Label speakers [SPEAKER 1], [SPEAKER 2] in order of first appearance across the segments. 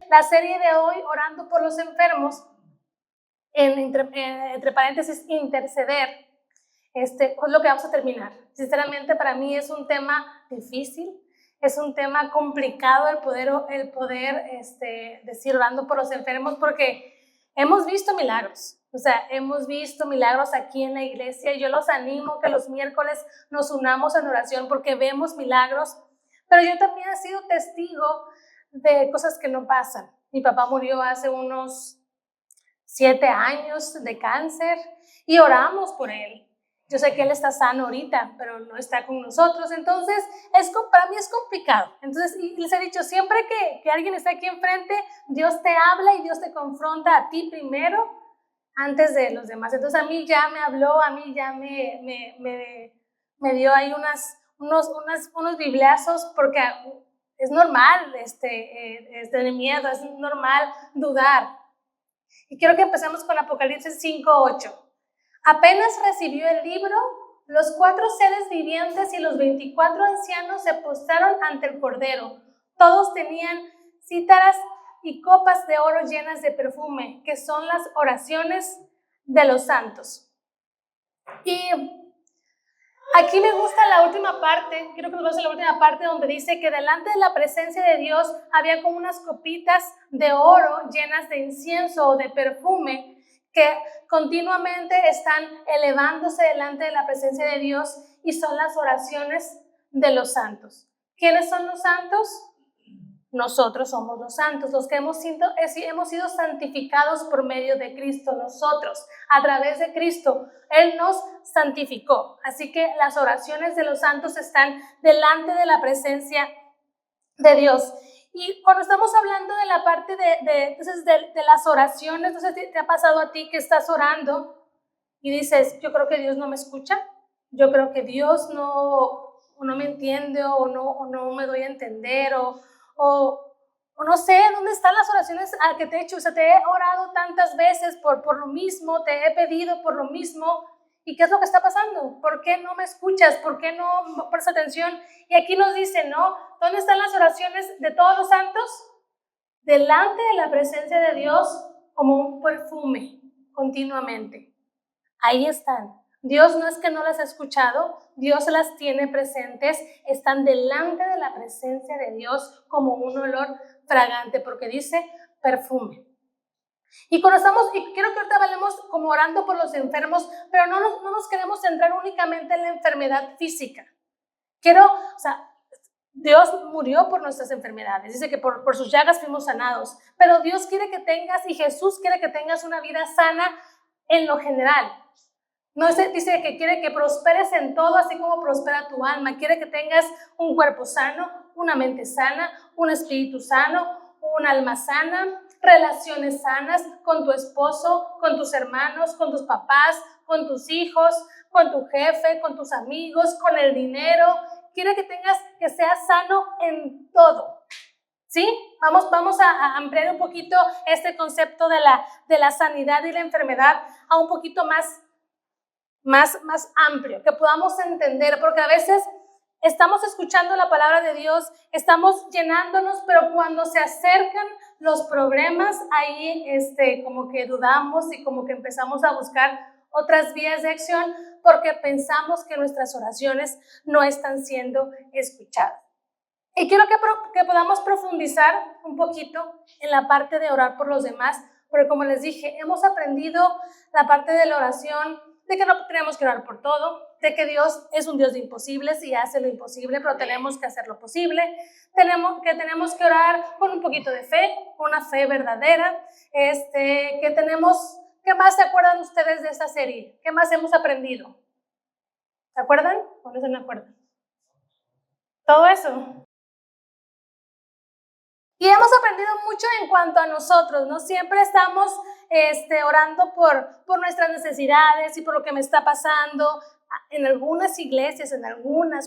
[SPEAKER 1] la serie de hoy, Orando por los Enfermos, entre paréntesis, interceder, es lo que vamos a terminar. Sinceramente, para mí es un tema difícil, es un tema complicado el poder decir orando por los enfermos, porque hemos visto milagros. O sea, hemos visto milagros aquí en la iglesia y yo los animo que los miércoles nos unamos en oración porque vemos milagros, pero yo también he sido testigo de cosas que no pasan. Mi papá murió hace unos 7 años de cáncer y oramos por él. Yo sé que él está sano ahorita, pero no está con nosotros, entonces para mí es complicado. Entonces, y les he dicho, siempre que alguien está aquí enfrente, Dios te habla y Dios te confronta a ti primero antes de los demás. Entonces, a mí ya me habló, a mí ya me dio ahí unos bibliazos, porque es normal tener miedo, es normal dudar. Y quiero que empecemos con Apocalipsis 5:8. Apenas recibió el libro, los 4 seres vivientes y los 24 ancianos se postraron ante el Cordero. Todos tenían cítaras y copas de oro llenas de perfume, que son las oraciones de los santos. Y aquí me gusta la última parte, quiero que nos veamos en la última parte donde dice que delante de la presencia de Dios había como unas copitas de oro llenas de incienso o de perfume que continuamente están elevándose delante de la presencia de Dios y son las oraciones de los santos. ¿Quiénes son los santos? Nosotros somos los santos, los que hemos sido santificados por medio de Cristo. Nosotros, a través de Cristo, Él nos santificó. Así que las oraciones de los santos están delante de la presencia de Dios. Y cuando estamos hablando de la parte de las oraciones, no sé si te ha pasado a ti que estás orando y dices, yo creo que Dios no me escucha, yo creo que Dios no me entiende o no me doy a entender o no sé dónde están las oraciones que te he hecho. O sea, te he orado tantas veces por lo mismo, te he pedido por lo mismo. ¿Y qué es lo que está pasando? ¿Por qué no me escuchas? ¿Por qué no prestas atención? Y aquí nos dice, ¿no? ¿Dónde están las oraciones de todos los santos? Delante de la presencia de Dios como un perfume continuamente. Ahí están. Dios no es que no las ha escuchado, Dios las tiene presentes, están delante de la presencia de Dios como un olor fragante, porque dice perfume. Y quiero que ahorita hablemos como orando por los enfermos, pero no nos queremos centrar únicamente en la enfermedad física. Dios murió por nuestras enfermedades, dice que por sus llagas fuimos sanados, pero Dios quiere que tengas, y Jesús quiere que tengas una vida sana en lo general. No dice que quiere que prosperes en todo, así como prospera tu alma. Quiere que tengas un cuerpo sano, una mente sana, un espíritu sano, un alma sana, relaciones sanas con tu esposo, con tus hermanos, con tus papás, con tus hijos, con tu jefe, con tus amigos, con el dinero. Quiere que seas sano en todo. ¿Sí? Vamos a ampliar un poquito este concepto de la sanidad y la enfermedad a un poquito más amplio, que podamos entender, porque a veces estamos escuchando la palabra de Dios, estamos llenándonos, pero cuando se acercan los problemas, ahí como que dudamos y como que empezamos a buscar otras vías de acción porque pensamos que nuestras oraciones no están siendo escuchadas. Y quiero que podamos profundizar un poquito en la parte de orar por los demás, porque como les dije, hemos aprendido la parte de la oración, de que no tenemos que orar por todo, de que Dios es un Dios de imposibles y hace lo imposible, pero tenemos que hacer lo posible. Tenemos que orar con un poquito de fe, una fe verdadera. ¿Qué más se acuerdan ustedes de esta serie? ¿Qué más hemos aprendido? ¿Se acuerdan o no se acuerdan? Todo eso. Y hemos aprendido mucho en cuanto a nosotros, ¿no? Siempre estamos orando por nuestras necesidades y por lo que me está pasando. En algunas iglesias,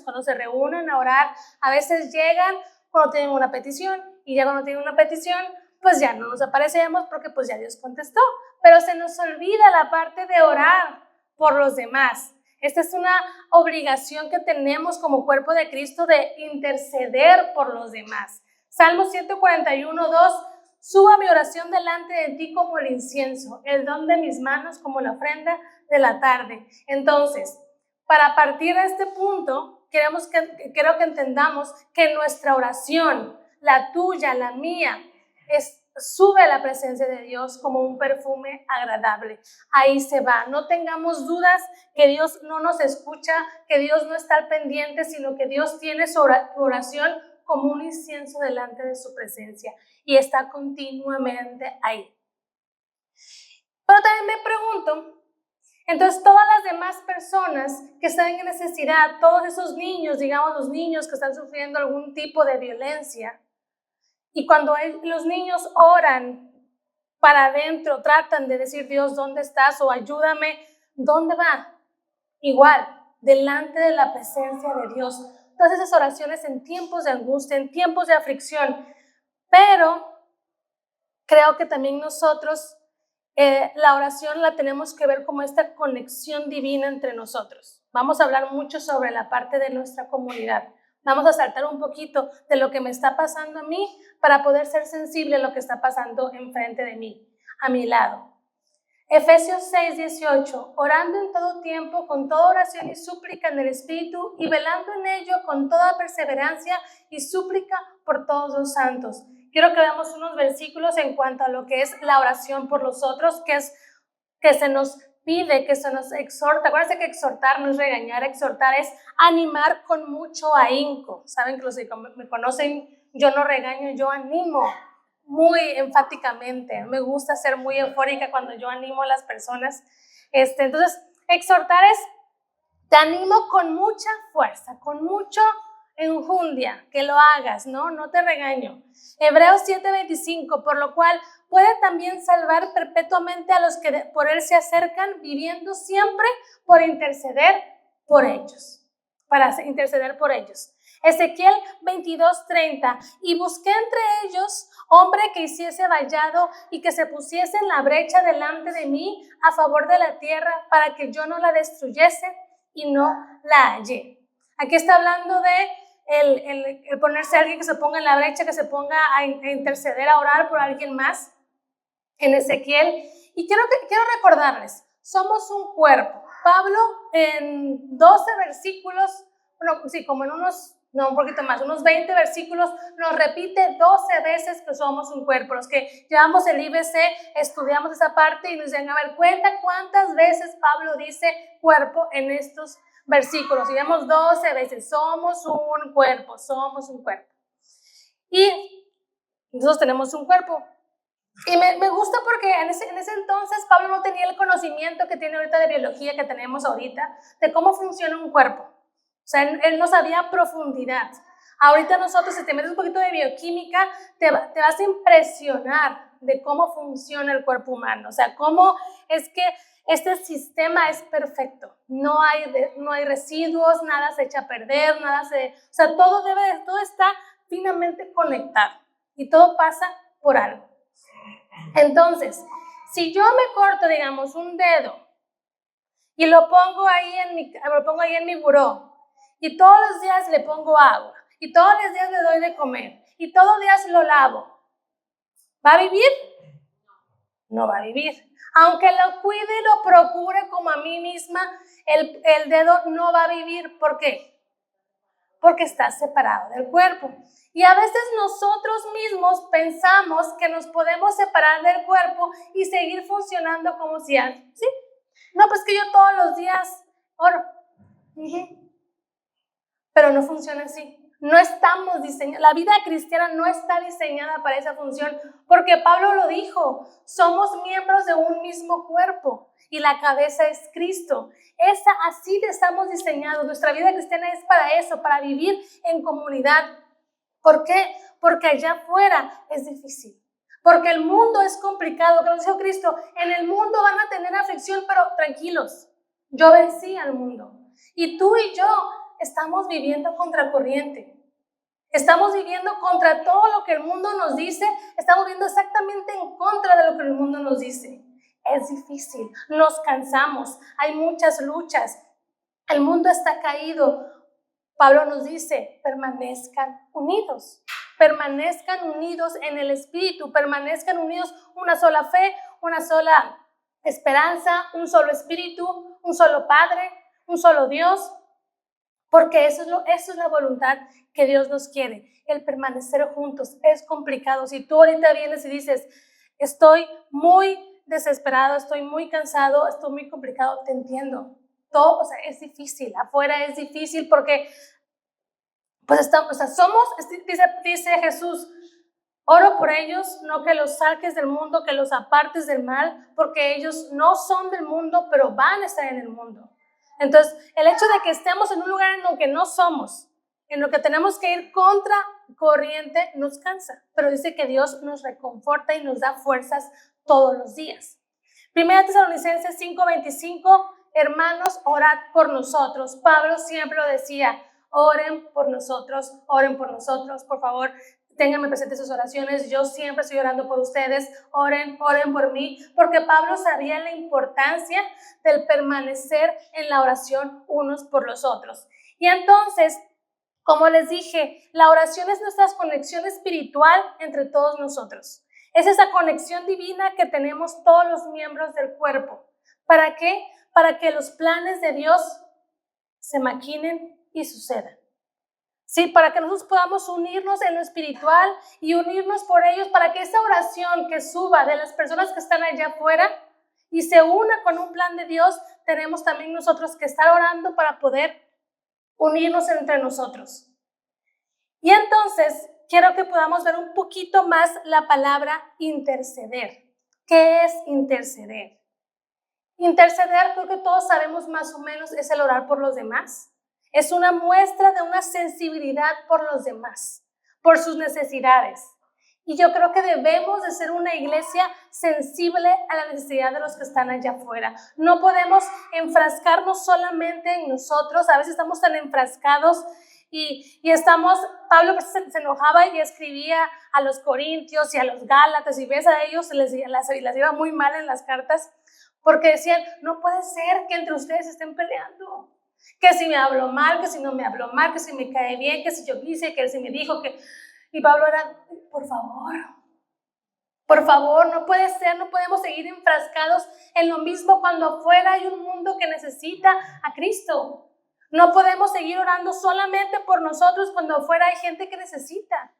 [SPEAKER 1] cuando se reúnen a orar, a veces llegan cuando tienen una petición, y ya cuando tienen una petición, pues ya no nos aparecemos porque pues ya Dios contestó. Pero se nos olvida la parte de orar por los demás. Esta es una obligación que tenemos como cuerpo de Cristo de interceder por los demás. Salmo 141:2 suba mi oración delante de ti como el incienso, el don de mis manos como la ofrenda de la tarde. Entonces, para partir de este punto, quiero que entendamos que nuestra oración, la tuya, la mía, sube a la presencia de Dios como un perfume agradable. Ahí se va. No tengamos dudas que Dios no nos escucha, que Dios no está al pendiente, sino que Dios tiene tu oración como un incienso delante de su presencia y está continuamente ahí. Pero también me pregunto, entonces todas las demás personas que están en necesidad, todos esos niños, digamos los niños que están sufriendo algún tipo de violencia, y cuando los niños oran para adentro, tratan de decir, Dios, ¿dónde estás? O ayúdame, ¿dónde va? Igual, delante de la presencia de Dios. Todas esas oraciones en tiempos de angustia, en tiempos de aflicción. Pero creo que también nosotros la oración la tenemos que ver como esta conexión divina entre nosotros. Vamos a hablar mucho sobre la parte de nuestra comunidad. Vamos a saltar un poquito de lo que me está pasando a mí para poder ser sensible a lo que está pasando enfrente de mí, a mi lado. Efesios 6:18, orando en todo tiempo, con toda oración y súplica en el Espíritu, y velando en ello con toda perseverancia y súplica por todos los santos. Quiero que veamos unos versículos en cuanto a lo que es la oración por los otros, que se nos pide, que se nos exhorta. Acuérdense que exhortar no es regañar, exhortar es animar con mucho ahínco. Saben que los que me conocen, yo no regaño, yo animo muy enfáticamente. Me gusta ser muy eufórica cuando yo animo a las personas. Entonces, exhortar es, te animo con mucha fuerza, con mucho enjundia, que lo hagas, no te regaño. Hebreos 7:25, por lo cual puede también salvar perpetuamente a los que por él se acercan, viviendo siempre por interceder por ellos, para interceder por ellos. Ezequiel 22:30, y busqué entre ellos hombre que hiciese vallado y que se pusiese en la brecha delante de mí a favor de la tierra para que yo no la destruyese y no la hallé. Aquí está hablando de el ponerse a alguien que se ponga en la brecha, que se ponga a interceder, a orar por alguien más en Ezequiel. Y quiero recordarles, somos un cuerpo. Pablo en 12 versículos, bueno, sí, como en un poquito más, unos 20 versículos, nos repite 12 veces que somos un cuerpo. Los que llevamos el IBC, estudiamos esa parte y nos dicen, a ver, cuenta cuántas veces Pablo dice cuerpo en estos versículos. Y vemos 12 veces, somos un cuerpo, somos un cuerpo. Y nosotros tenemos un cuerpo. Y me gusta porque en ese entonces Pablo no tenía el conocimiento que tiene ahorita de biología que tenemos ahorita, de cómo funciona un cuerpo. O sea, él no sabía profundidad. Ahorita nosotros, si te metes un poquito de bioquímica, te vas a impresionar de cómo funciona el cuerpo humano. O sea, cómo es que este sistema es perfecto. No hay residuos, nada se echa a perder, o sea, todo está finamente conectado y todo pasa por algo. Entonces, si yo me corto, digamos, un dedo y lo pongo ahí en mi buró y todos los días le pongo agua y todos los días le doy de comer y todos los días lo lavo, ¿va a vivir? No va a vivir. Aunque lo cuide y lo procure como a mí misma, el dedo no va a vivir. ¿Por qué? Porque está separado del cuerpo. Y a veces nosotros mismos pensamos que nos podemos separar del cuerpo y seguir funcionando como si antes, ¿sí? No, pues que yo todos los días oro. Pero no funciona así. No estamos diseñados, la vida cristiana no está diseñada para esa función, porque Pablo lo dijo, somos miembros de un mismo cuerpo y la cabeza es Cristo. Así estamos diseñados, nuestra vida cristiana es para eso, para vivir en comunidad. ¿Por qué? Porque allá afuera es difícil, porque el mundo es complicado, como dijo Cristo, en el mundo van a tener aflicción, pero tranquilos, yo vencí al mundo. Y tú y yo estamos viviendo contracorriente. Estamos viviendo contra todo lo que el mundo nos dice. Estamos viviendo exactamente en contra de lo que el mundo nos dice. Es difícil, nos cansamos, hay muchas luchas. El mundo está caído. Pablo nos dice, permanezcan unidos. permanezcan unidos en el Espíritu, permanezcan unidos, una sola fe, una sola esperanza, un solo Espíritu, un solo Padre, un solo Dios, porque eso es la voluntad que Dios nos quiere, el permanecer juntos. Es complicado. Si tú ahorita vienes y dices, estoy muy desesperado, estoy muy cansado, estoy muy complicado, te entiendo. Todo, es difícil, afuera es difícil porque pues estamos, dice Jesús, oro por ellos, no que los saques del mundo, que los apartes del mal, porque ellos no son del mundo, pero van a estar en el mundo. Entonces, el hecho de que estemos en un lugar en lo que no somos, en lo que tenemos que ir contra corriente, nos cansa. Pero dice que Dios nos reconforta y nos da fuerzas todos los días. 1 Tesalonicenses 5:25, hermanos, orad por nosotros. Pablo siempre lo decía, oren por nosotros, por favor. Ténganme presentes sus oraciones, yo siempre estoy orando por ustedes, oren por mí, porque Pablo sabía la importancia del permanecer en la oración unos por los otros. Y entonces, como les dije, la oración es nuestra conexión espiritual entre todos nosotros. Es esa conexión divina que tenemos todos los miembros del cuerpo. ¿Para qué? Para que los planes de Dios se maquinen y sucedan. Sí, para que nosotros podamos unirnos en lo espiritual y unirnos por ellos, para que esa oración que suba de las personas que están allá afuera y se una con un plan de Dios, tenemos también nosotros que estar orando para poder unirnos entre nosotros. Y entonces, quiero que podamos ver un poquito más la palabra interceder. ¿Qué es interceder? Interceder, creo que todos sabemos más o menos, es el orar por los demás. Es una muestra de una sensibilidad por los demás, por sus necesidades. Y yo creo que debemos de ser una iglesia sensible a la necesidad de los que están allá afuera. No podemos enfrascarnos solamente en nosotros. A veces estamos tan enfrascados y estamos, Pablo se enojaba y escribía a los corintios y a los gálatas, y ves a ellos, las iba muy mal en las cartas, porque decían, no puede ser que entre ustedes estén peleando. Que si me hablo mal, que si no me hablo mal, que si me cae bien, que si yo quise, que si me dijo que... Y Pablo era, por favor, no puede ser, no podemos seguir enfrascados en lo mismo cuando afuera hay un mundo que necesita a Cristo. No podemos seguir orando solamente por nosotros cuando afuera hay gente que necesita.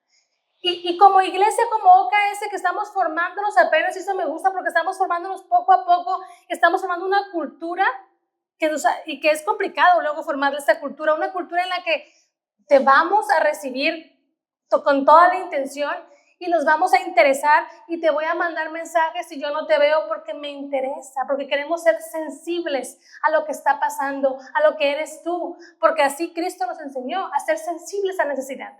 [SPEAKER 1] Y como iglesia, como OKS, que estamos formándonos apenas, y eso me gusta porque estamos formándonos poco a poco, estamos formando una cultura y que es complicado luego formar esta cultura, una cultura en la que te vamos a recibir con toda la intención y nos vamos a interesar y te voy a mandar mensajes si yo no te veo porque me interesa, porque queremos ser sensibles a lo que está pasando, a lo que eres tú, porque así Cristo nos enseñó a ser sensibles a necesidad.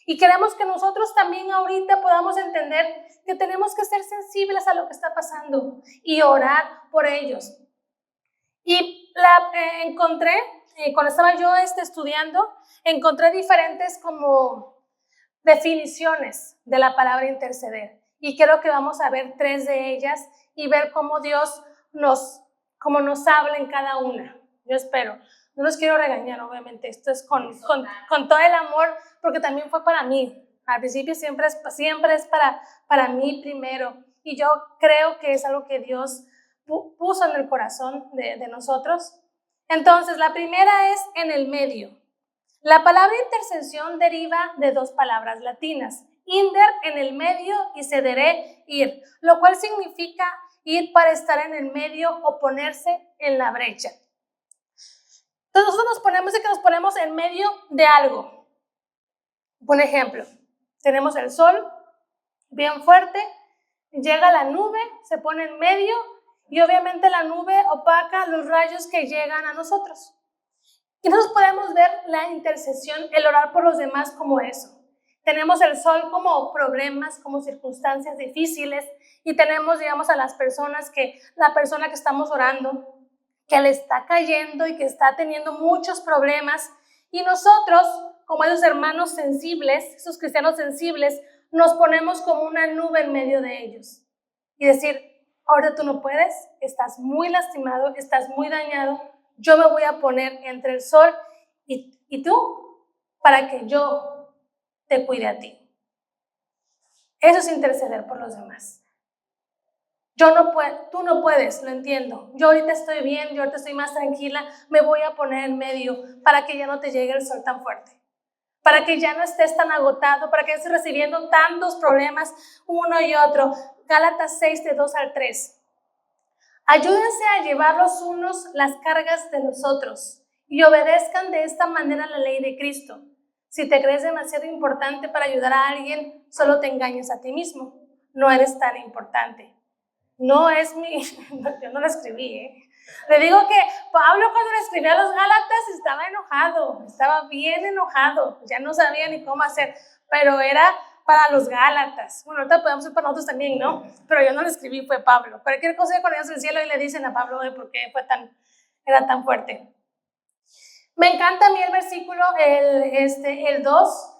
[SPEAKER 1] Y queremos que nosotros también ahorita podamos entender que tenemos que ser sensibles a lo que está pasando y orar por ellos. Y encontré, cuando estaba yo estudiando, encontré diferentes como definiciones de la palabra interceder. Y quiero que vamos a ver 3 de ellas y ver cómo Dios nos habla en cada una. Yo espero. No los quiero regañar, obviamente. Esto es con todo el amor, porque también fue para mí. Al principio siempre es para mí primero. Y yo creo que es algo que Dios puso en el corazón de nosotros. Entonces, la primera es en el medio. La palabra intercesión deriva de 2 palabras latinas, inder, en el medio, y cedere, ir, lo cual significa ir para estar en el medio o ponerse en la brecha. Entonces nosotros nos ponemos en medio de algo. Por ejemplo, tenemos el sol bien fuerte, llega la nube, se pone en medio y obviamente la nube opaca los rayos que llegan a nosotros. Y nosotros podemos ver la intercesión, el orar por los demás como eso. Tenemos el sol como problemas, como circunstancias difíciles, y tenemos, digamos, a las personas la persona que estamos orando, que le está cayendo y que está teniendo muchos problemas, y nosotros, como esos hermanos sensibles, esos cristianos sensibles, nos ponemos como una nube en medio de ellos y decir, ahora tú no puedes, estás muy lastimado, estás muy dañado, yo me voy a poner entre el sol y tú para que yo te cuide a ti. Eso es interceder por los demás. Yo no puedo, tú no puedes, lo entiendo. Yo ahorita estoy bien, yo ahorita estoy más tranquila, me voy a poner en medio para que ya no te llegue el sol tan fuerte, para que ya no estés tan agotado, para que estés recibiendo tantos problemas uno y otro. Gálatas 6, de 2 al 3. Ayúdense a llevar los unos las cargas de los otros y obedezcan de esta manera la ley de Cristo. Si te crees demasiado importante para ayudar a alguien, solo te engañas a ti mismo. No eres tan importante. No es yo no lo escribí, Le digo que Pablo, cuando le escribió a los Gálatas, estaba enojado, estaba bien enojado, ya no sabía ni cómo hacer, pero era para los Gálatas. Bueno, ahorita podemos ser para nosotros también, ¿no? Pero yo no lo escribí, fue Pablo. Cualquier cosa con ellos del cielo y le dicen a Pablo de por qué era tan fuerte. Me encanta a mí el versículo, el 2,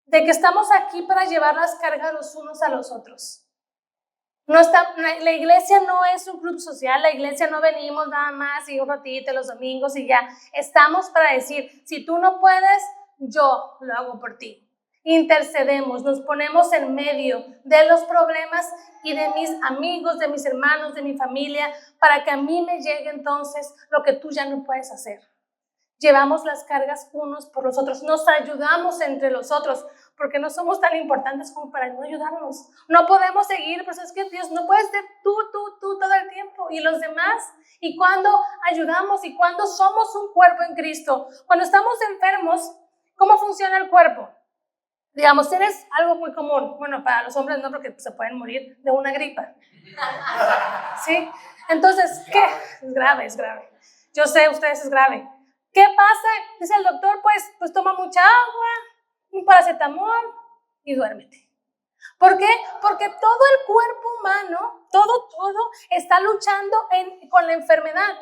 [SPEAKER 1] de que estamos aquí para llevar las cargas los unos a los otros. La iglesia no es un club social, la iglesia no venimos nada más y un ratito los domingos y ya. Estamos para decir, si tú no puedes, yo lo hago por ti. Intercedemos, nos ponemos en medio de los problemas y de mis amigos, de mis hermanos, de mi familia, para que a mí me llegue entonces lo que tú ya no puedes hacer. Llevamos las cargas unos por los otros, nos ayudamos entre los otros, porque no somos tan importantes como para no ayudarnos. No podemos seguir, pues es que Dios no puede ser tú todo el tiempo y los demás. Y cuando ayudamos y cuando somos un cuerpo en Cristo, cuando estamos enfermos, ¿cómo funciona el cuerpo? Digamos, tienes algo muy común. Bueno, para los hombres no, porque se pueden morir de una gripa. ¿Sí? Entonces, ¿qué? Es grave. Yo sé, ustedes es grave. ¿Qué pasa? Dice el doctor, pues toma mucha agua, un paracetamol y duérmete. ¿Por qué? Porque todo el cuerpo humano, todo está luchando con la enfermedad.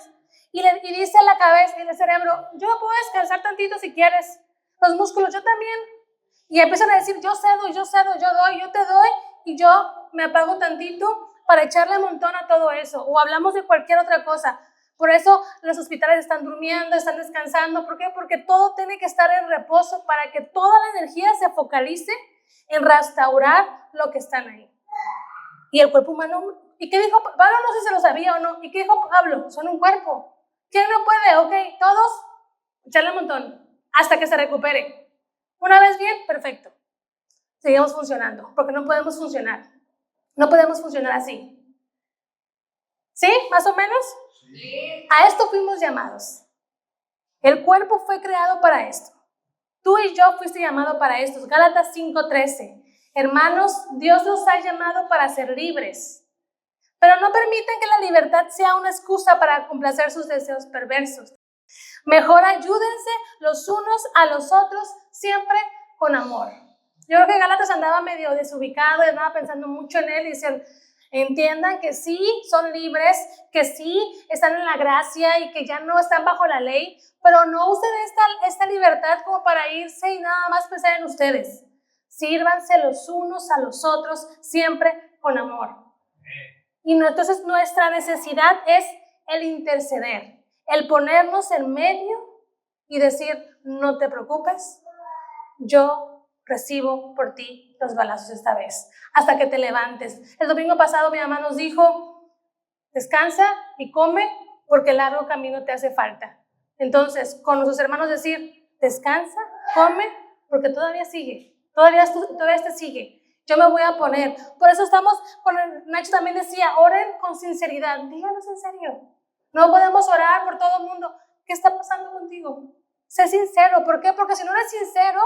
[SPEAKER 1] Y dice la cabeza y el cerebro, yo puedo descansar tantito si quieres. Los músculos, yo también. Y empiezan a decir, yo cedo, yo doy, yo te doy, y yo me apago tantito para echarle un montón a todo eso. O hablamos de cualquier otra cosa. Por eso los hospitales están durmiendo, están descansando. ¿Por qué? Porque todo tiene que estar en reposo para que toda la energía se focalice en restaurar lo que están ahí. Y el cuerpo humano, ¿y qué dijo Pablo? No sé si se lo sabía o no. ¿Y qué dijo Pablo? Son un cuerpo. ¿Quién no puede? Ok, todos, echarle un montón hasta que se recupere. Una vez bien, perfecto. Seguimos funcionando, porque no podemos funcionar. No podemos funcionar así. ¿Sí? ¿Más o menos? Sí. A esto fuimos llamados. El cuerpo fue creado para esto. Tú y yo fuiste llamado para esto. Gálatas 5:13. Hermanos, Dios los ha llamado para ser libres. Pero no permiten que la libertad sea una excusa para complacer sus deseos perversos. Mejor ayúdense los unos a los otros, siempre con amor. Yo creo que Gálatas andaba medio desubicado, andaba pensando mucho en él y decían, entiendan que sí son libres, que sí están en la gracia y que ya no están bajo la ley, pero no usen esta libertad como para irse y nada más pensar en ustedes. Sírvanse los unos a los otros, siempre con amor. Y entonces nuestra necesidad es el interceder, el ponernos en medio y decir, no te preocupes, yo recibo por ti los balazos esta vez, hasta que te levantes. El domingo pasado mi mamá nos dijo, descansa y come porque el largo camino te hace falta. Entonces, con nuestros hermanos decir, descansa, come, porque todavía sigue, todavía te sigue. Yo me voy a poner. Por eso Nacho también decía, oren con sinceridad. Díganos en serio. No podemos orar por todo el mundo. ¿Qué está pasando contigo? Sé sincero. ¿Por qué? Porque si no eres sincero,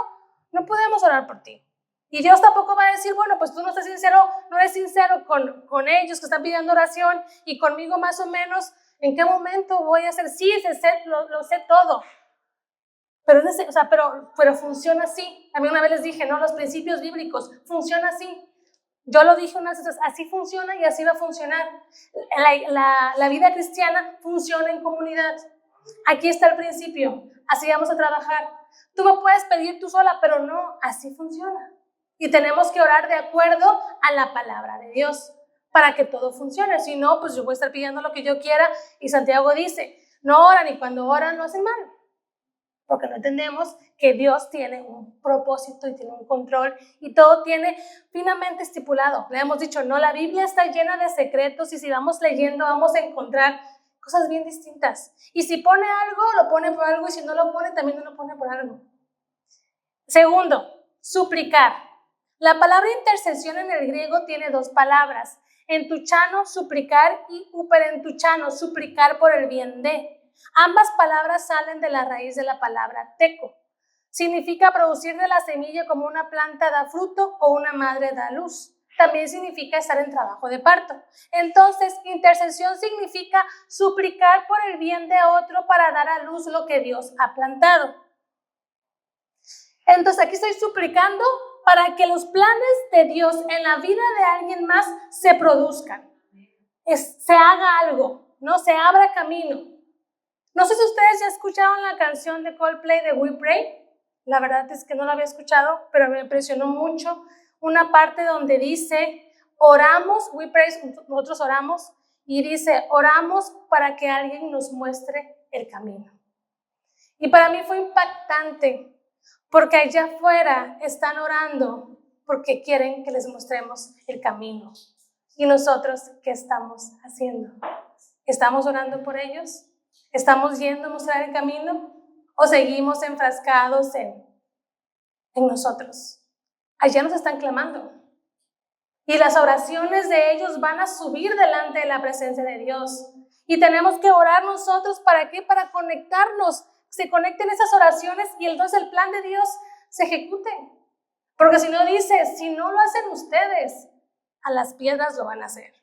[SPEAKER 1] no podemos orar por ti. Y Dios tampoco va a decir, bueno, pues tú no estás sincero, no eres sincero con ellos que están pidiendo oración y conmigo más o menos. ¿En qué momento voy a hacer? Sí, lo sé todo. Pero funciona así. A mí una vez les dije, no, los principios bíblicos, funciona así. Yo lo dije unas veces, así funciona y así va a funcionar. La vida cristiana funciona en comunidad. Aquí está el principio, así vamos a trabajar. Tú me puedes pedir tú sola, pero no, así funciona. Y tenemos que orar de acuerdo a la palabra de Dios para que todo funcione. Si no, pues yo voy a estar pidiendo lo que yo quiera y Santiago dice, no oran y cuando oran lo hacen mal. porque no entendemos que Dios tiene un propósito y tiene un control y todo tiene finamente estipulado. Le hemos dicho, no, la Biblia está llena de secretos y si vamos leyendo vamos a encontrar cosas bien distintas. Y si pone algo, lo pone por algo y si no lo pone, también no lo pone por algo. Segundo, suplicar. La palabra intercesión en el griego tiene dos palabras. Entuchano, suplicar, y uperentuchano, suplicar por el bien de. Ambas palabras salen de la raíz de la palabra teco. Significa producir de la semilla como una planta da fruto o una madre da luz. También significa estar en trabajo de parto. Entonces, intercesión significa suplicar por el bien de otro para dar a luz lo que Dios ha plantado. Entonces, aquí estoy suplicando para que los planes de Dios en la vida de alguien más se produzcan. Se haga algo, ¿no? Se abra camino. No sé si ustedes ya escucharon la canción de Coldplay de We Pray. La verdad es que no la había escuchado, pero me impresionó mucho una parte donde dice, oramos, We Pray, nosotros oramos, y dice, oramos para que alguien nos muestre el camino. Y para mí fue impactante, porque allá afuera están orando porque quieren que les mostremos el camino. ¿Y nosotros qué estamos haciendo? ¿Estamos orando por ellos? ¿Estamos yendo a mostrar el camino? ¿O seguimos enfrascados en nosotros? Allá nos están clamando. Y las oraciones de ellos van a subir delante de la presencia de Dios. Y tenemos que orar nosotros, ¿para qué? Para conectarnos. Se conecten esas oraciones y entonces el plan de Dios se ejecute. Porque si no dice, si no lo hacen ustedes, a las piedras lo van a hacer.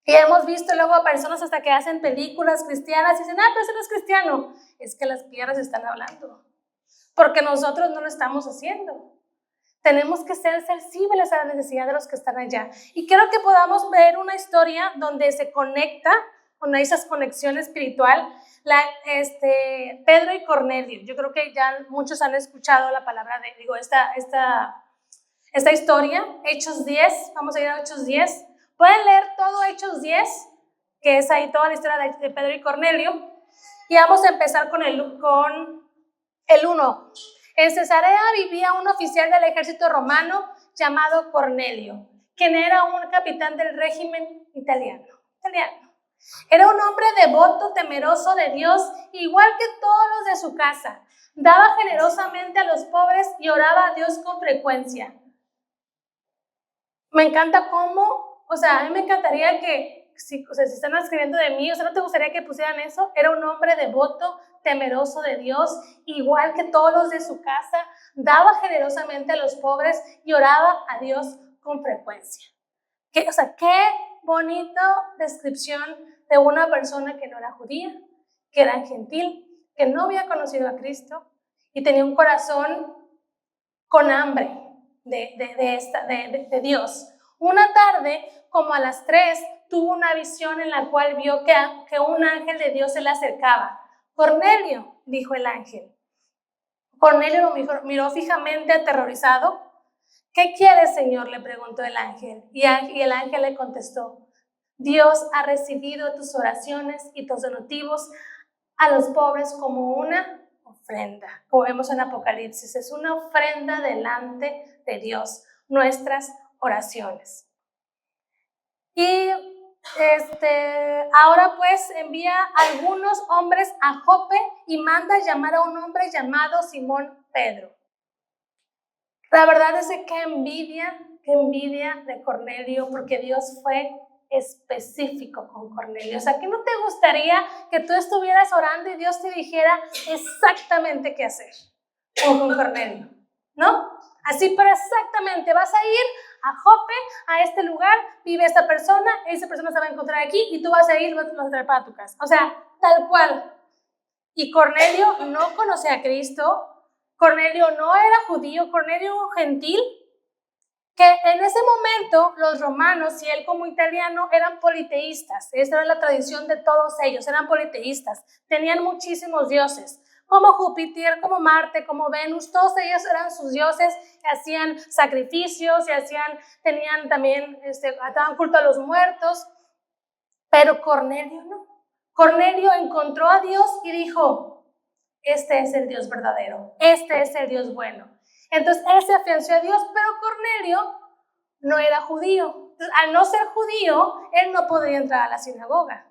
[SPEAKER 1] Y hemos visto luego a personas hasta que hacen películas cristianas y dicen, pero ese no es cristiano. Es que las piedras están hablando. Porque nosotros no lo estamos haciendo. Tenemos que ser sensibles a la necesidad de los que están allá. Y quiero que podamos ver una historia donde se conecta, donde hay esa conexión espiritual, Pedro y Cornelio. Yo creo que ya muchos han escuchado la palabra esta historia, Hechos 10, vamos a ir a Hechos 10. Pueden leer todo Hechos 10, que es ahí toda la historia de Pedro y Cornelio. Y vamos a empezar con el 1. En Cesarea vivía un oficial del ejército romano llamado Cornelio, quien era un capitán del régimen italiano. Era un hombre devoto, temeroso de Dios, igual que todos los de su casa. Daba generosamente a los pobres y oraba a Dios con frecuencia. Me encanta cómo, a mí me encantaría que, si están escribiendo de mí, ¿no te gustaría que pusieran eso? Era un hombre devoto, temeroso de Dios, igual que todos los de su casa, daba generosamente a los pobres y oraba a Dios con frecuencia. Qué bonita descripción de una persona que no era judía, que era gentil, que no había conocido a Cristo y tenía un corazón con hambre de Dios. Una tarde, como a las 3, tuvo una visión en la cual vio que un ángel de Dios se le acercaba. Cornelio, dijo el ángel. Cornelio lo miró fijamente, aterrorizado. ¿Qué quieres, Señor?, le preguntó el ángel. Y el ángel le contestó, Dios ha recibido tus oraciones y tus donativos a los pobres como una ofrenda. Como vemos en Apocalipsis, es una ofrenda delante de Dios, nuestras oraciones. Y ahora pues envía a algunos hombres a Jope y manda llamar a un hombre llamado Simón Pedro. La verdad es que qué envidia de Cornelio, porque Dios fue específico con Cornelio. ¿Qué no te gustaría que tú estuvieras orando y Dios te dijera exactamente qué hacer? Como con Cornelio, ¿no? Así, pero exactamente, vas a ir a Jope, a este lugar, vive esta persona, esa persona se va a encontrar aquí y tú vas a ir, vas a traer para tu casa. Tal cual. Y Cornelio no conocía a Cristo, Cornelio no era judío, Cornelio era un gentil, que en ese momento los romanos y él como italiano eran politeístas. Esta era la tradición de todos ellos, eran politeístas, tenían muchísimos dioses, como Júpiter, como Marte, como Venus, todos ellos eran sus dioses, hacían sacrificios y tenían también, daban culto a los muertos, pero Cornelio no. Cornelio encontró a Dios y dijo, este es el Dios verdadero, este es el Dios bueno. Entonces él se afianzó a Dios, pero Cornelio no era judío. Entonces, al no ser judío, él no podría entrar a la sinagoga.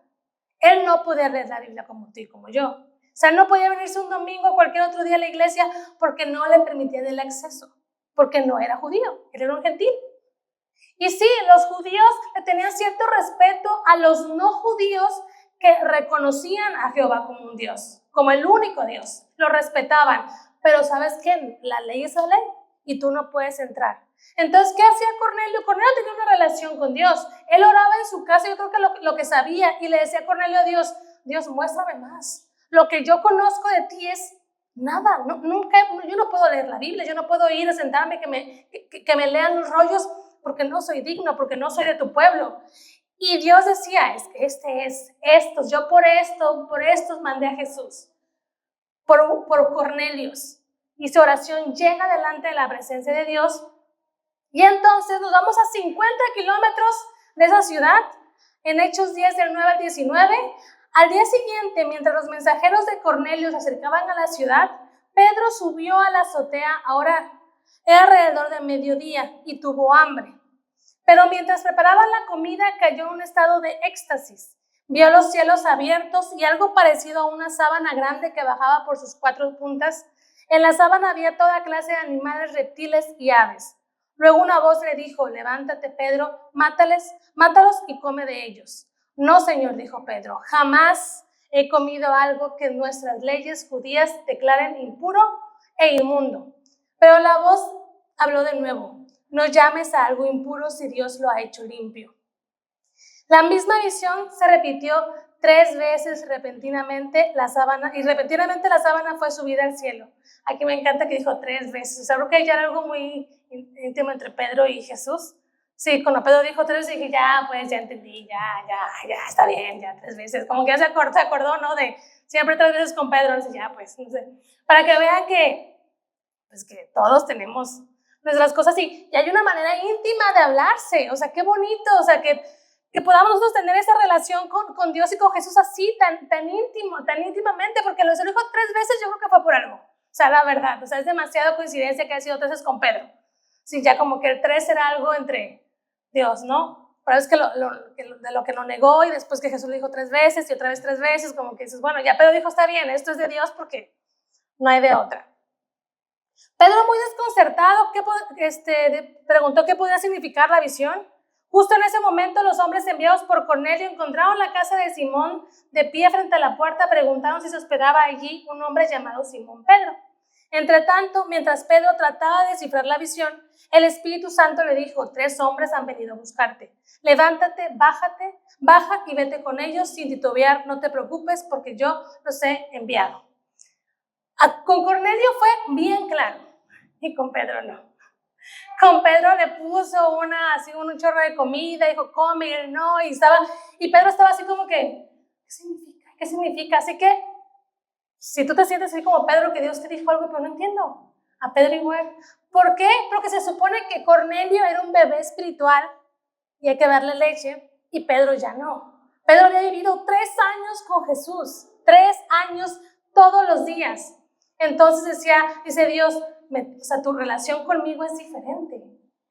[SPEAKER 1] Él no podía leer la Biblia como tú y como yo. O sea, no podía venirse un domingo o cualquier otro día a la iglesia porque no le permitían el acceso, porque no era judío, él era un gentil. Y sí, los judíos le tenían cierto respeto a los no judíos que reconocían a Jehová como un Dios, como el único Dios. Lo respetaban. Pero ¿sabes qué? La ley es la ley y tú no puedes entrar. Entonces, ¿qué hacía Cornelio? Cornelio tenía una relación con Dios. Él oraba en su casa, yo creo que lo que sabía, y le decía a Cornelio a Dios, Dios, muéstrame más. Lo que yo conozco de ti es nada. Nunca, yo no puedo leer la Biblia, yo no puedo ir a sentarme que me lean los rollos porque no soy digno, porque no soy de tu pueblo. Y Dios decía, es que estos, yo por estos mandé a Jesús, por Cornelios. Y su oración llega delante de la presencia de Dios. Y entonces nos vamos a 50 kilómetros de esa ciudad, en Hechos 10 del 9 al 19. Al día siguiente, mientras los mensajeros de Cornelio se acercaban a la ciudad, Pedro subió a la azotea a orar. Era alrededor de mediodía y tuvo hambre. Pero mientras preparaban la comida, cayó en un estado de éxtasis. Vio los cielos abiertos y algo parecido a una sábana grande que bajaba por sus 4 puntas. En la sábana había toda clase de animales, reptiles y aves. Luego una voz le dijo, levántate, Pedro, mátalos y come de ellos. No, Señor, dijo Pedro, jamás he comido algo que nuestras leyes judías declaren impuro e inmundo. Pero la voz habló de nuevo, no llames a algo impuro si Dios lo ha hecho limpio. La misma visión se repitió 3 veces repentinamente la sábana fue subida al cielo. Aquí me encanta que dijo 3 veces. O sea, creo que ya era algo muy íntimo entre Pedro y Jesús. Sí, cuando Pedro dijo 3 veces, dije, ya, pues, ya entendí, ya, está bien, ya 3 veces. Como que ya se acordó, ¿no? De siempre 3 veces con Pedro, no sé, ya, pues, no sé. Para que vean que, pues, que todos tenemos nuestras cosas y hay una manera íntima de hablarse. O sea, qué bonito, o sea, que podamos nosotros tener esa relación con Dios y con Jesús así, tan íntimamente, porque lo dijo 3 veces, yo creo que fue por algo. O sea, la verdad, o sea, es demasiada coincidencia que ha sido 3 veces con Pedro. Sí, ya como que el 3 era algo entre Dios, ¿no? Pero es que de lo que lo negó y después que Jesús le dijo 3 veces y otra vez 3 veces, como que dices, bueno, ya Pedro dijo, está bien, esto es de Dios porque no hay de otra. Pedro, muy desconcertado, preguntó qué podía significar la visión. Justo en ese momento, los hombres enviados por Cornelio encontraron la casa de Simón de pie frente a la puerta. Preguntaron si se hospedaba allí un hombre llamado Simón Pedro. Entre tanto, mientras Pedro trataba de descifrar la visión, el Espíritu Santo le dijo, 3 hombres han venido a buscarte. Levántate, baja y vete con ellos sin titubear. No te preocupes porque yo los he enviado. Con Cornelio fue bien claro y con Pedro no. Con Pedro le puso un chorro de comida, dijo, come, y él no, y Pedro estaba así como que, ¿qué significa? ¿Qué significa? Así que, si tú te sientes así como Pedro, que Dios te dijo algo, pero no entiendo, a Pedro igual. ¿Por qué? Porque se supone que Cornelio era un bebé espiritual y hay que darle leche, y Pedro ya no. Pedro había vivido 3 años con Jesús, 3 años todos los días. Entonces dice Dios, o sea, tu relación conmigo es diferente.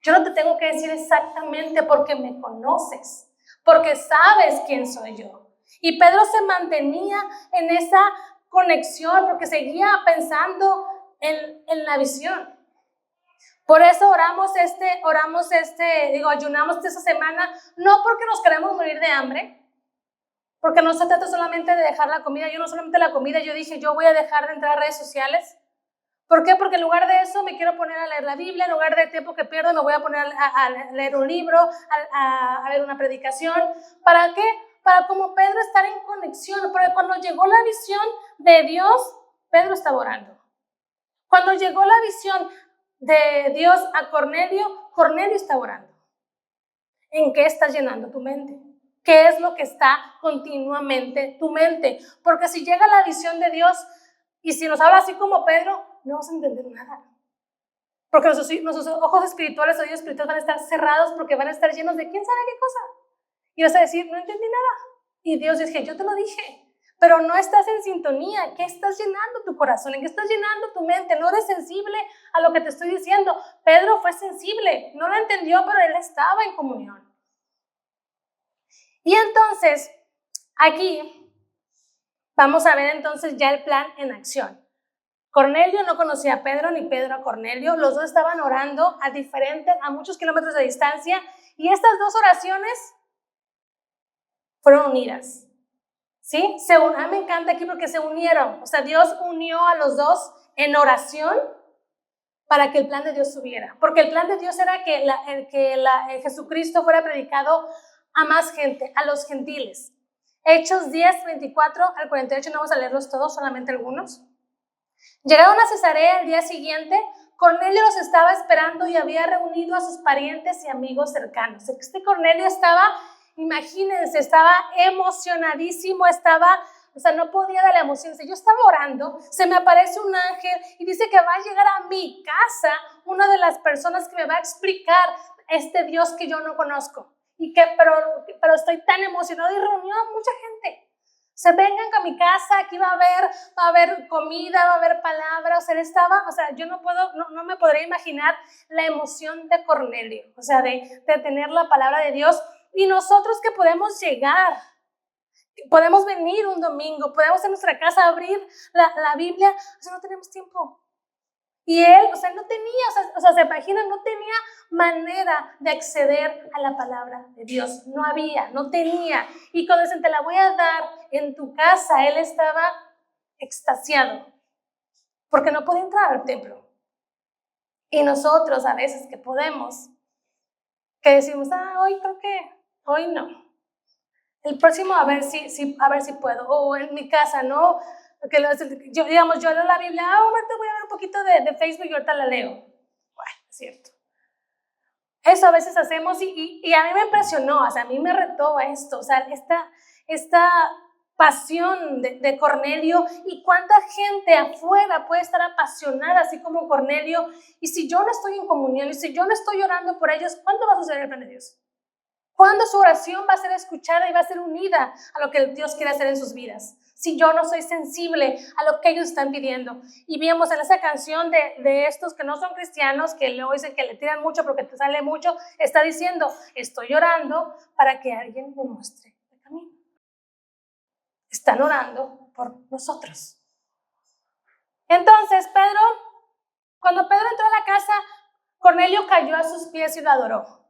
[SPEAKER 1] Yo no te tengo que decir exactamente porque me conoces, porque sabes quién soy yo. Y Pedro se mantenía en esa conexión porque pensando en la visión. Por eso ayunamos esta semana, no porque nos queremos morir de hambre, porque no se trata solamente de dejar la comida. Yo no solamente la comida, yo dije, yo voy a dejar de entrar a redes sociales. ¿Por qué? Porque en lugar de eso me quiero poner a leer la Biblia, en lugar de tiempo que pierdo me voy a poner a leer un libro, a ver una predicación. ¿Para qué? Para como Pedro estar en conexión. Porque cuando llegó la visión de Dios, Pedro estaba orando. Cuando llegó la visión de Dios a Cornelio, Cornelio está orando. ¿En qué estás llenando tu mente? ¿Qué es lo que está continuamente tu mente? Porque si llega la visión de Dios y si nos habla así como Pedro, no vamos a entender nada. Porque nuestros ojos espirituales, oídos espirituales van a estar cerrados porque van a estar llenos de quién sabe qué cosa. Y vas a decir, no entendí nada. Y Dios dice, yo te lo dije. pero no estás en sintonía. ¿Qué estás llenando tu corazón? ¿En qué estás llenando tu mente? No eres sensible a lo que te estoy diciendo. Pedro fue sensible, no lo entendió, pero él estaba en comunión. Y entonces, aquí vamos a ver entonces ya el plan en acción. Cornelio no conocía a Pedro ni Pedro a Cornelio. Los dos estaban orando a muchos kilómetros de distancia, y estas dos oraciones fueron unidas. ¿Sí? Me encanta aquí porque se unieron. O sea, Dios unió a los dos en oración para que el plan de Dios subiera. Porque el plan de Dios era que Jesucristo fuera predicado a más gente, a los gentiles. Hechos 10, 24 al 48, no vamos a leerlos todos, solamente algunos. Llegaron a Cesarea el día siguiente. Cornelio los estaba esperando y había reunido a sus parientes y amigos cercanos. Este Cornelio imagínense, estaba emocionadísimo, no podía de la emoción. Yo estaba orando, se me aparece un ángel y dice que va a llegar a mi casa una de las personas que me va a explicar este Dios que yo no conozco. Pero estoy tan emocionado, y reunió a mucha gente. Vengan a mi casa, aquí va a haber comida, va a haber palabras. Yo no me podría imaginar la emoción de Cornelio, de tener la palabra de Dios. Y nosotros que podemos llegar, podemos venir un domingo, podemos en nuestra casa abrir la Biblia, no tenemos tiempo. Y él, no tenía, se imagina, no tenía manera de acceder a la palabra de Dios. No tenía. Y cuando dicen, te la voy a dar en tu casa, él estaba extasiado, porque no podía entrar al templo. Y nosotros a veces que podemos, que decimos, hoy creo que, hoy no. El próximo a ver si puedo. O en mi casa, ¿no? Porque yo leo la Biblia, ahorita voy a ver un poquito de Facebook y ahorita la leo. Bueno, es cierto. Eso a veces hacemos y a mí me impresionó, a mí me retó esto, esta pasión de Cornelio, y cuánta gente afuera puede estar apasionada así como Cornelio. Y si yo no estoy en comunión, y si yo no estoy orando por ellos, ¿cuándo va a suceder el plan de Dios? ¿Cuándo su oración va a ser escuchada y va a ser unida a lo que Dios quiere hacer en sus vidas? Si yo no soy sensible a lo que ellos están pidiendo. Y vimos en esa canción de estos que no son cristianos, que luego dicen que le tiran mucho porque te sale mucho, está diciendo, estoy orando para que alguien me muestre el camino. Están orando por nosotros. Entonces, cuando Pedro entró a la casa, Cornelio cayó a sus pies y lo adoró.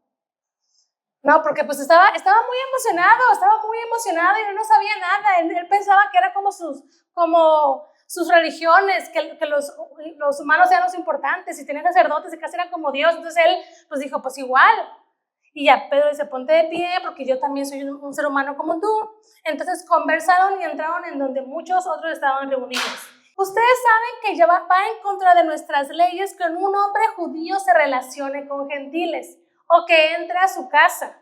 [SPEAKER 1] No, porque pues estaba muy emocionado y no sabía nada. Él pensaba que era como sus religiones, que los humanos eran los importantes y tenían sacerdotes y casi eran como Dios. Entonces él pues dijo, pues igual. Y ya Pedro dice, ponte de pie porque yo también soy un ser humano como tú. Entonces conversaron y entraron en donde muchos otros estaban reunidos. Ustedes saben que ya va en contra de nuestras leyes que un hombre judío se relacione con gentiles o que entre a su casa.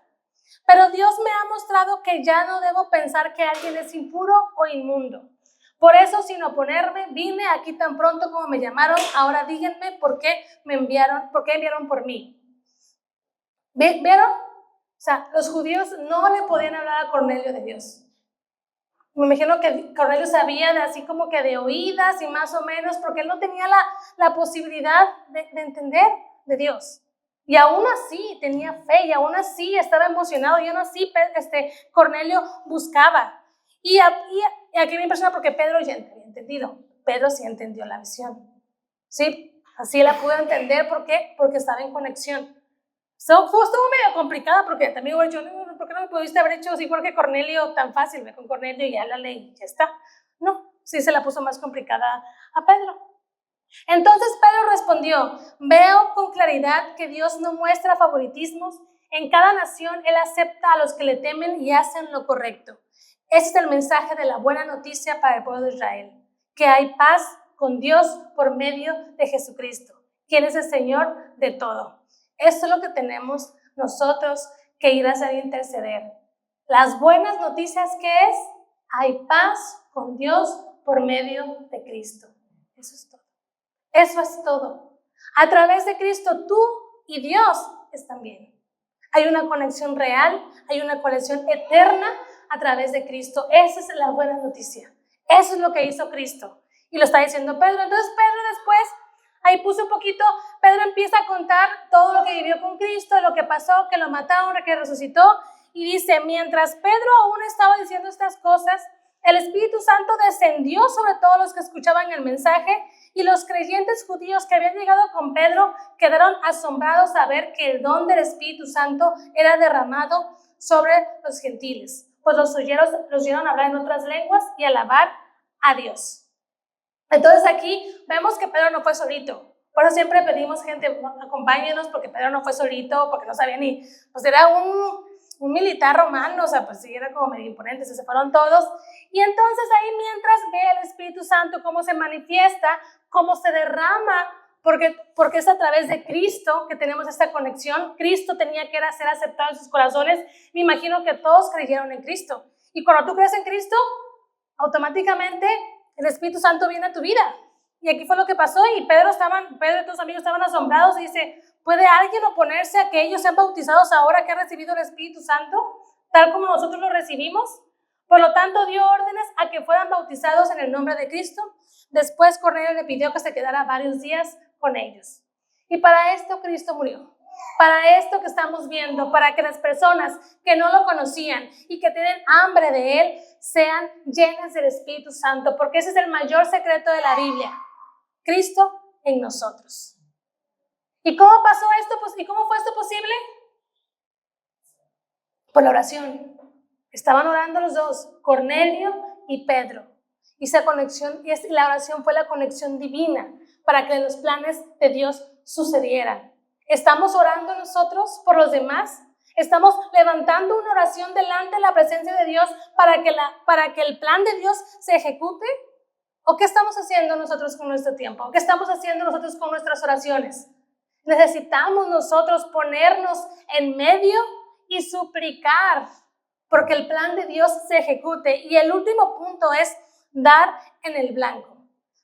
[SPEAKER 1] Pero Dios me ha mostrado que ya no debo pensar que alguien es impuro o inmundo. Por eso, sin oponerme, vine aquí tan pronto como me llamaron. Ahora díganme por qué enviaron por mí. ¿Vieron? Los judíos no le podían hablar a Cornelio de Dios. Me imagino que Cornelio sabía así como que de oídas y más o menos, porque él no tenía la posibilidad de entender de Dios. Y aún así tenía fe, y aún así estaba emocionado, y aún así Cornelio buscaba. Y aquí me impresiona porque Pedro ya había entendido. Pedro sí entendió la visión. ¿Sí? Así la pudo entender. ¿Por qué? Porque estaba en conexión. Estuvo medio complicada porque también yo, ¿por qué no me pudiste haber hecho igual que Cornelio tan fácil? Ve con Cornelio y ya la ley, ya está. No, sí se la puso más complicada a Pedro. Entonces Pedro respondió, veo con claridad que Dios no muestra favoritismos. En cada nación Él acepta a los que le temen y hacen lo correcto. Ese es el mensaje de la buena noticia para el pueblo de Israel, que hay paz con Dios por medio de Jesucristo, quien es el Señor de todo. Eso es lo que tenemos nosotros que ir a hacer interceder. Las buenas noticias, ¿qué es? Hay paz con Dios por medio de Cristo. Eso es todo. Eso es todo. A través de Cristo, tú y Dios están bien. Hay una conexión real, hay una conexión eterna a través de Cristo. Esa es la buena noticia. Eso es lo que hizo Cristo. Y lo está diciendo Pedro. Entonces Pedro después, ahí puse un poquito, Pedro empieza a contar todo lo que vivió con Cristo, lo que pasó, que lo mataron, que resucitó. Y dice, mientras Pedro aún estaba diciendo estas cosas, el Espíritu Santo descendió sobre todos los que escuchaban el mensaje, y los creyentes judíos que habían llegado con Pedro quedaron asombrados a ver que el don del Espíritu Santo era derramado sobre los gentiles, pues los oyeron hablar en otras lenguas y alabar a Dios. Entonces aquí vemos que Pedro no fue solito. Por eso siempre pedimos gente, acompáñenos, porque Pedro no fue solito, porque no sabía ni, pues era un militar romano, o sea, pues sí, era como medio imponente, se fueron todos. Y entonces ahí mientras ve el Espíritu Santo cómo se manifiesta, cómo se derrama, porque es a través de Cristo que tenemos esta conexión. Cristo tenía que ser aceptado en sus corazones. Me imagino que todos creyeron en Cristo. Y cuando tú crees en Cristo, automáticamente el Espíritu Santo viene a tu vida. Y aquí fue lo que pasó, y Pedro y tus amigos estaban asombrados y dice, ¿puede alguien oponerse a que ellos sean bautizados ahora que han recibido el Espíritu Santo, tal como nosotros lo recibimos? Por lo tanto, dio órdenes a que fueran bautizados en el nombre de Cristo. Después Cornelio le pidió que se quedara varios días con ellos. Y para esto Cristo murió. Para esto que estamos viendo, para que las personas que no lo conocían y que tienen hambre de Él, sean llenas del Espíritu Santo, porque ese es el mayor secreto de la Biblia. Cristo en nosotros. ¿Y cómo pasó esto? ¿Y cómo fue esto posible? Por la oración. Estaban orando los dos, Cornelio y Pedro. Y esa conexión, y la oración fue la conexión divina para que los planes de Dios sucedieran. ¿Estamos orando nosotros por los demás? ¿Estamos levantando una oración delante de la presencia de Dios para que el plan de Dios se ejecute? ¿O qué estamos haciendo nosotros con nuestro tiempo? ¿Qué estamos haciendo nosotros con nuestras oraciones? Necesitamos nosotros ponernos en medio y suplicar porque el plan de Dios se ejecute. Y el último punto es dar en el blanco.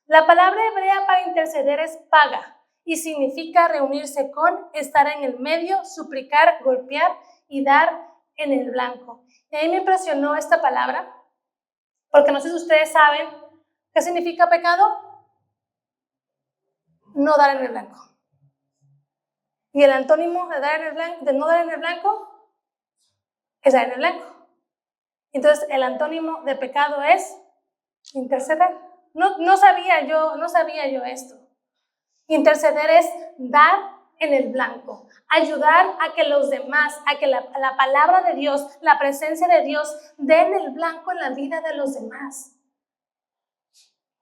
[SPEAKER 1] La palabra hebrea para interceder es paga y significa reunirse con, estar en el medio, suplicar, golpear y dar en el blanco. Y a mí me impresionó esta palabra porque no sé si ustedes saben qué significa pecado. No dar en el blanco. Y el antónimo de no dar en el blanco es dar en el blanco. Entonces el antónimo de pecado es interceder. No sabía yo esto. Interceder es dar en el blanco, ayudar a que los demás, a que la palabra de Dios, la presencia de Dios, den el blanco en la vida de los demás.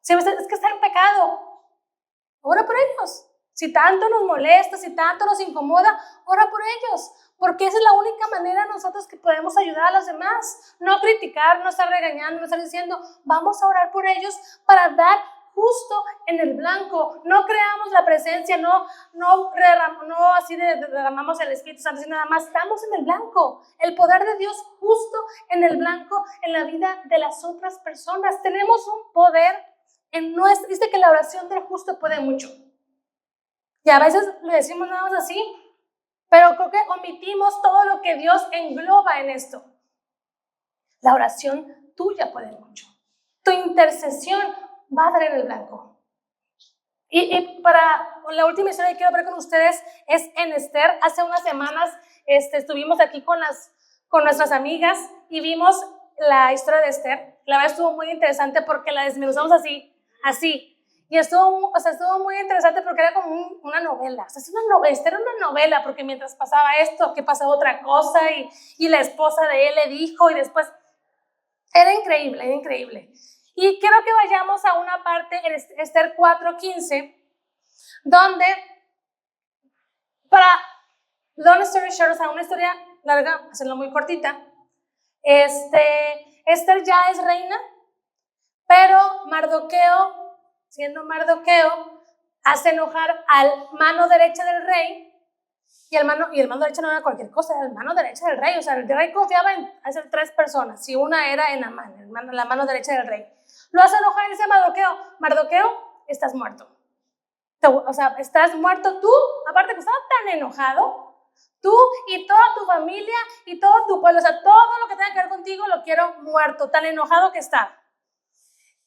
[SPEAKER 1] Si es que está en pecado, ora por ellos. Si tanto nos molesta, si tanto nos incomoda, ora por ellos. Porque esa es la única manera nosotros que podemos ayudar a los demás. No criticar, no estar regañando, no estar diciendo, vamos a orar por ellos para dar justo en el blanco. No creamos la presencia, no así derramamos el Espíritu Santo, sino nada más estamos en el blanco. El poder de Dios justo en el blanco, en la vida de las otras personas. Tenemos un poder dice que la oración del justo puede mucho. Y a veces le decimos nada más así, pero creo que omitimos todo lo que Dios engloba en esto. La oración tuya puede mucho. Tu intercesión va a dar en el blanco. Y para la última historia que quiero ver con ustedes es en Esther. Hace unas semanas estuvimos aquí con nuestras amigas y vimos la historia de Esther. La verdad estuvo muy interesante porque la desmenuzamos así. Y estuvo muy interesante porque era como una novela. O sea, Esther era una novela porque mientras pasaba esto, que pasaba otra cosa y la esposa de él le dijo y después... Era increíble. Y quiero que vayamos a una parte en Esther 4:15, donde, para long story short, o sea, una historia larga, hacerlo muy cortita, Esther ya es reina, pero Mardoqueo, siendo Mardoqueo, hace enojar al mano derecha del rey. Y el mano derecha no era cualquier cosa, era el mano derecha del rey. O sea, el rey confiaba en hacer 3 personas. Si una era en Amán, la mano derecha del rey. Lo hace enojar y dice Mardoqueo, estás muerto. O sea, estás muerto tú. Aparte que estaba tan enojado, Tú y toda tu familia y todo tu pueblo, o sea, todo lo que tenga que ver contigo lo quiero muerto, tan enojado que está.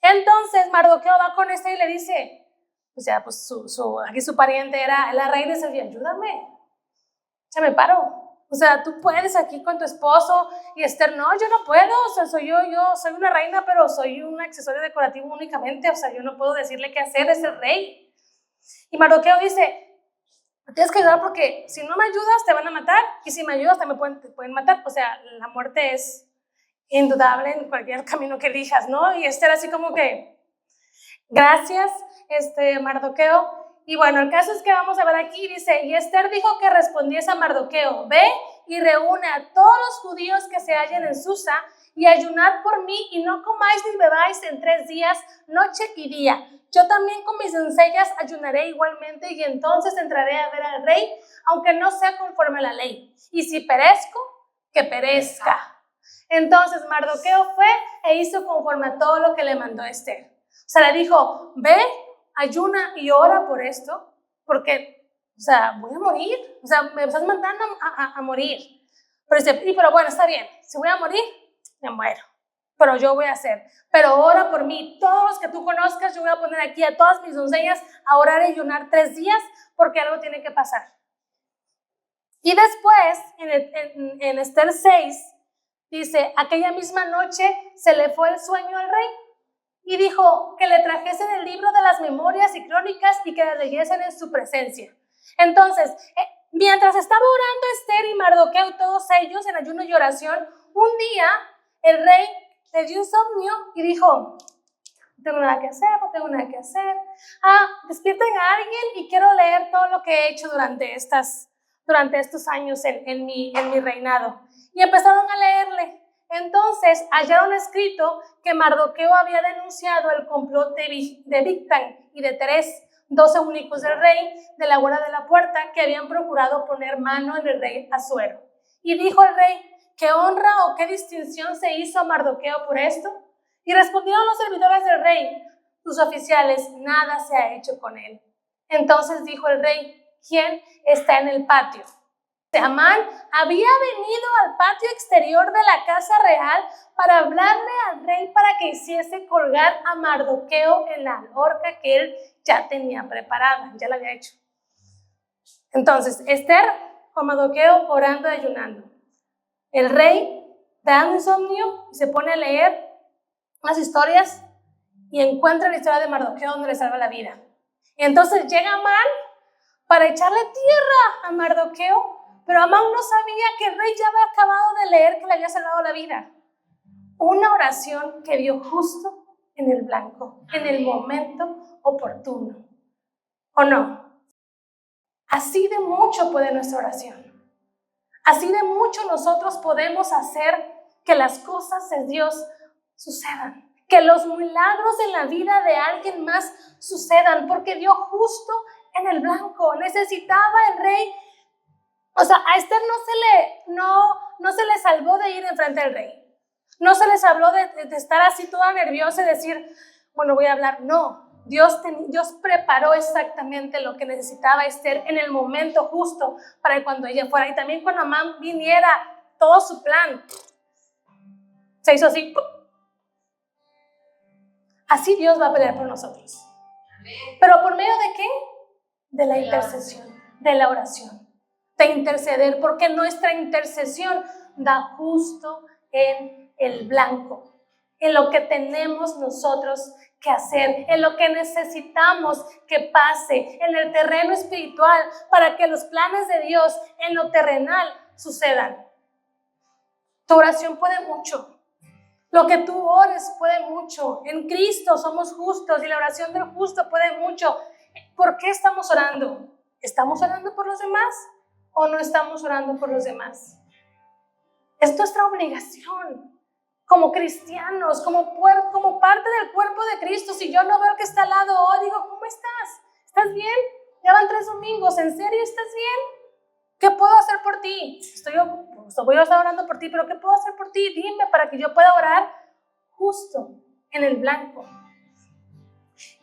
[SPEAKER 1] Entonces Mardoqueo va con y le dice, o sea, pues aquí su pariente era la reina, y dice, ayúdame, ya me paro. O sea, tú puedes aquí con tu esposo y Esther, no, yo no puedo, o sea, yo soy una reina, pero soy un accesorio decorativo únicamente, o sea, yo no puedo decirle qué hacer, es el rey. Y Mardoqueo dice, tienes que ayudar porque si no me ayudas te van a matar y si me ayudas te pueden matar, o sea, la muerte es indudable en cualquier camino que elijas, ¿no? Y Esther así como que, gracias, Mardoqueo. Y bueno, el caso es que vamos a ver aquí, dice, y Esther dijo que respondiese a Mardoqueo, ve y reúne a todos los judíos que se hallen en Susa y ayunad por mí y no comáis ni bebáis en 3 días, noche y día. Yo también con mis doncellas ayunaré igualmente y entonces entraré a ver al rey, aunque no sea conforme a la ley. Y si perezco, que perezca. Entonces Mardoqueo fue e hizo conforme a todo lo que le mandó Esther. O sea, le dijo, ve, ayuna y ora por esto, porque, o sea, voy a morir. O sea, me estás mandando a morir. Pero dice, pero bueno, está bien, si voy a morir, me muero. Pero yo voy a hacer. Pero ora por mí. Todos los que tú conozcas, yo voy a poner aquí a todas mis doncellas a orar y ayunar 3 días, porque algo tiene que pasar. Y después, en Esther 6, dice, aquella misma noche se le fue el sueño al rey y dijo que le trajesen el libro de las memorias y crónicas y que las leyesen en su presencia. Entonces, mientras estaba orando Esther y Mardoqueo y todos ellos en ayuno y oración, un día el rey le dio insomnio y dijo, no tengo nada que hacer, no tengo nada que hacer. Despierten a alguien y quiero leer todo lo que he hecho durante estos años en mi reinado. Y empezaron a leerle. Entonces hallaron escrito que Mardoqueo había denunciado el complot de Bigtan y de Teres, 2 eunucos del rey de la guarda de la puerta que habían procurado poner mano en el rey Asuero. Y dijo el rey, ¿qué honra o qué distinción se hizo a Mardoqueo por esto? Y respondieron los servidores del rey, tus oficiales, nada se ha hecho con él. Entonces dijo el rey, ¿quién está en el patio? Amán había venido al patio exterior de la casa real para hablarle al rey para que hiciese colgar a Mardoqueo en la horca que él ya tenía preparada, ya la había hecho. Entonces, Esther con Mardoqueo orando y ayunando. El rey da un insomnio y se pone a leer las historias y encuentra la historia de Mardoqueo donde le salva la vida. Y entonces llega Amán para echarle tierra a Mardoqueo, pero Amán no sabía que el rey ya había acabado de leer que le había salvado la vida. Una oración que dio justo en el blanco, en el momento oportuno. ¿O no? Así de mucho puede nuestra oración. Así de mucho nosotros podemos hacer que las cosas de Dios sucedan. Que los milagros en la vida de alguien más sucedan, porque dio justo en el blanco. Necesitaba el rey. O sea, a Esther no se le salvó de ir enfrente del rey. No se les habló de estar así toda nerviosa y decir, bueno, voy a hablar. No, Dios preparó exactamente lo que necesitaba Esther en el momento justo para cuando ella fuera. Y también cuando Amán viniera, todo su plan se hizo así. Así Dios va a pelear por nosotros. ¿Pero por medio de qué? De la intercesión, de la oración. De interceder, porque nuestra intercesión da justo en el blanco, en lo que tenemos nosotros que hacer, en lo que necesitamos que pase en el terreno espiritual para que los planes de Dios en lo terrenal sucedan. Tu oración puede mucho. Lo que tú ores puede mucho. En Cristo somos justos y la oración del justo puede mucho. ¿Por qué estamos orando? ¿Estamos orando por los demás o no estamos orando por los demás? Es nuestra obligación como cristianos, como parte del cuerpo de Cristo. Si yo no veo que está al lado, digo, ¿cómo estás? ¿Estás bien? Ya van 3 domingos, ¿en serio estás bien? ¿Qué puedo hacer por ti? Voy a estar orando por ti, pero ¿qué puedo hacer por ti? Dime para que yo pueda orar justo en el blanco.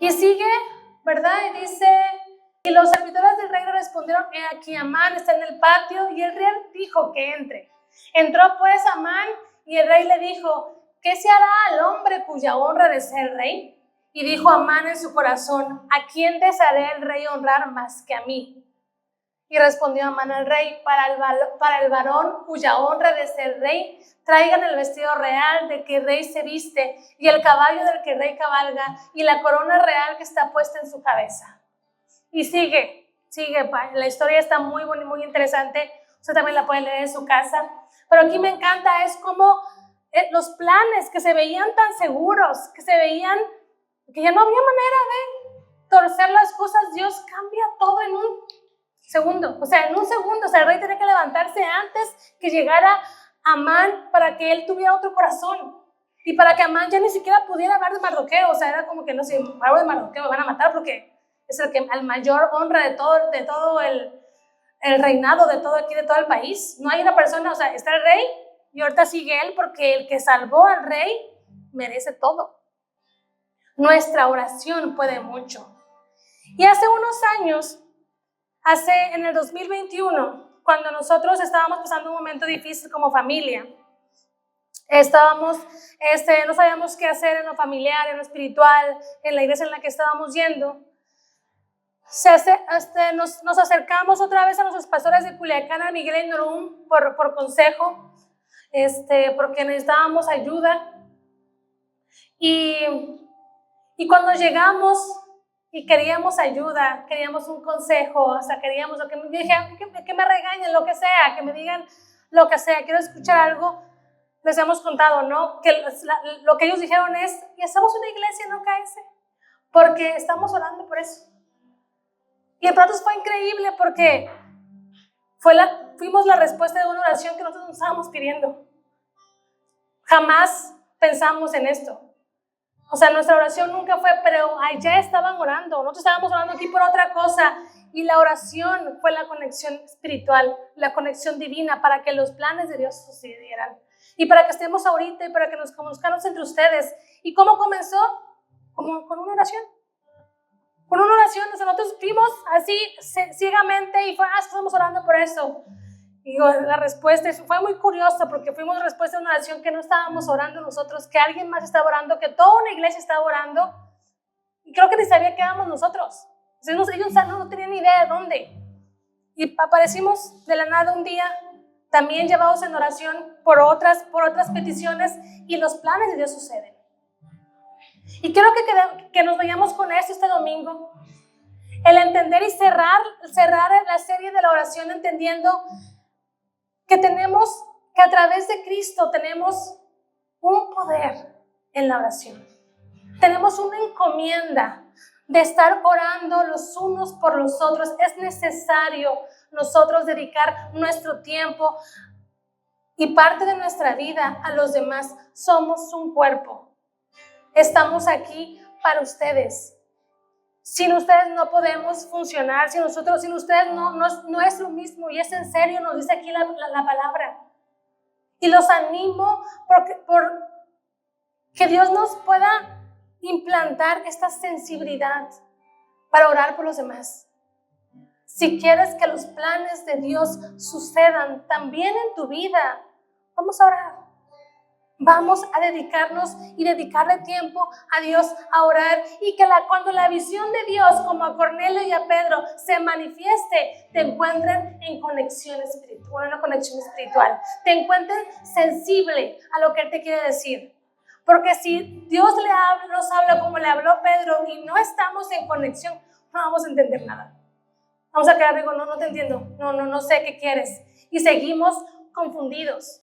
[SPEAKER 1] Y sigue, ¿verdad? Y dice, Y los servidores del rey le respondieron: he aquí Amán está en el patio. Y el rey dijo que entre. Entró pues Amán, y el rey le dijo: ¿qué se hará al hombre cuya honra de ser rey? Y dijo Amán en su corazón: ¿a quién deseará el rey honrar más que a mí? Y respondió Amán al rey: para el varón cuya honra de ser rey, traigan el vestido real de que el rey se viste, y el caballo del que el rey cabalga, y la corona real que está puesta en su cabeza. Y sigue, la historia está muy buena y muy interesante. Usted también la puede leer en su casa. Pero aquí me encanta, es como los planes que se veían tan seguros, que se veían que ya no había manera de torcer las cosas. Dios cambia todo en un segundo. O sea, en un segundo. O sea, el rey tenía que levantarse antes que llegara Amán para que él tuviera otro corazón. Y para que Amán ya ni siquiera pudiera hablar de Mardoqueo. O sea, era como que no sé, hablo de Mardoqueo, me van a matar porque es el que al mayor honra de todo el reinado, de todo aquí, de todo el país. No hay una persona, o sea, está el rey y ahorita sigue él, porque el que salvó al rey merece todo. Nuestra oración puede mucho. Y hace unos años, en el 2021, cuando nosotros estábamos pasando un momento difícil como familia, no sabíamos qué hacer en lo familiar, en lo espiritual, en la iglesia en la que estábamos yendo, nos acercamos otra vez a nuestros pastores de Culiacán, a Miguel y Norum, por consejo, porque necesitábamos ayuda. Y cuando llegamos y queríamos ayuda, queríamos un consejo, o sea, queríamos que me regañen, lo que sea, que me digan lo que sea, quiero escuchar algo. Les hemos contado, ¿no? Que lo que ellos dijeron es: y hacemos una iglesia en OKS, porque estamos orando por eso. Y el plato fue increíble porque fuimos la respuesta de una oración que nosotros nos estábamos pidiendo. Jamás pensamos en esto. O sea, nuestra oración nunca fue, pero allá estaban orando. Nosotros estábamos orando aquí por otra cosa. Y la oración fue la conexión espiritual, la conexión divina para que los planes de Dios sucedieran. Y para que estemos ahorita y para que nos conozcamos entre ustedes. ¿Y cómo comenzó? Como con una oración. Con una oración, nosotros vimos así ciegamente y estamos orando por eso. Y la respuesta fue muy curiosa, porque fuimos respuesta a una oración que no estábamos orando nosotros, que alguien más estaba orando, que toda una iglesia estaba orando. Y creo que ni sabía que éramos nosotros. Ellos no tenían ni idea de dónde. Y aparecimos de la nada un día, también llevados en oración por otras peticiones, y los planes de Dios suceden. Y quiero que nos vayamos con esto este domingo. El entender y cerrar la serie de la oración, entendiendo que a través de Cristo tenemos un poder en la oración. Tenemos una encomienda de estar orando los unos por los otros. Es necesario nosotros dedicar nuestro tiempo y parte de nuestra vida a los demás. Somos un cuerpo. Estamos aquí para ustedes. Sin ustedes no podemos funcionar. Sin ustedes no es lo mismo. Y es en serio, nos dice aquí la palabra. Y los animo por que Dios nos pueda implantar esta sensibilidad para orar por los demás. Si quieres que los planes de Dios sucedan también en tu vida, vamos a orar. Vamos a dedicarnos y dedicarle tiempo a Dios, a orar, y que cuando la visión de Dios, como a Cornelio y a Pedro, se manifieste, te encuentren en conexión espiritual, una conexión espiritual, te encuentren sensible a lo que Él te quiere decir. Porque si Dios nos habla como le habló Pedro y no estamos en conexión, no vamos a entender nada. Vamos a quedar, digo, no te entiendo, no sé qué quieres. Y seguimos confundidos.